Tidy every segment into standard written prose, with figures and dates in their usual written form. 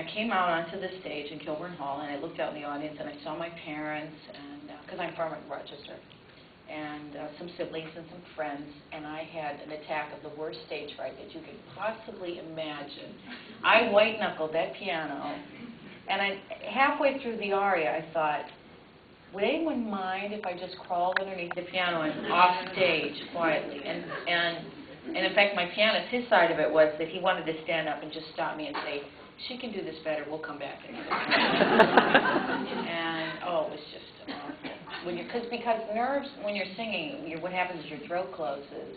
I came out onto the stage in Kilburn Hall, and I looked out in the audience, and I saw my parents, and because I'm from Rochester, and some siblings and some friends, and I had an attack of the worst stage fright that you could possibly imagine. I white-knuckled that piano, and halfway through the aria, I thought, would anyone mind if I just crawled underneath the piano and off stage quietly? And in fact, my pianist, his side of it was that he wanted to stand up and just stop me and say, she can do this better, we'll come back. And, oh, it was just awful. Because nerves, when you're singing, what happens is your throat closes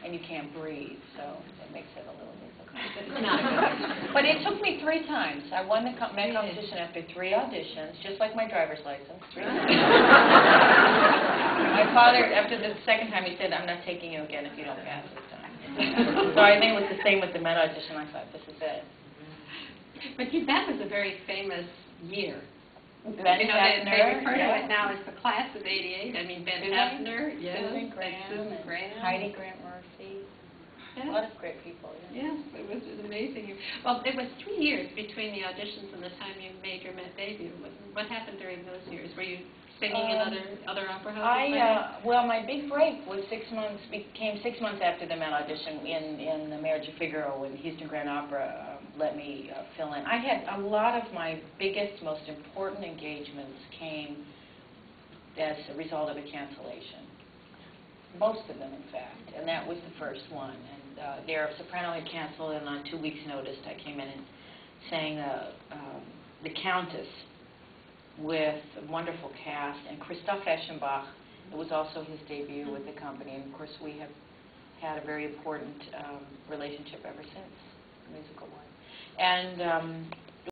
and you can't breathe, so it makes it a little difficult. It's not good. But it took me 3 times. I won the competition after 3 auditions, just like my driver's license. 3 times. My father, after the second time, he said, I'm not taking you again if you don't pass this time. So I think it was the same with the Met audition. I thought, this is it. But that was a very famous year. Ben they refer to yeah. it now as the class of '88. I mean, Ben Hefner, yes, Susan Graham, Heidi Grant Murphy. Yes. A lot of great people. Yeah. Yes, it was an amazing year. Well, it was 3 years between the auditions and the time you made your Met debut. What happened during those years? Were you singing in other opera houses? Well, my big break was became 6 months after the Met audition in the Marriage of Figaro when Houston Grand Opera let me fill in. I had a lot of my biggest, most important engagements came as a result of a cancellation. Most of them, in fact, and that was the first one. And their soprano had canceled, and on 2 weeks' notice, I came in and sang The Countess with a wonderful cast, and Christoph Eschenbach. It was also his debut with the company, and of course we have had a very important relationship ever since, a musical one. And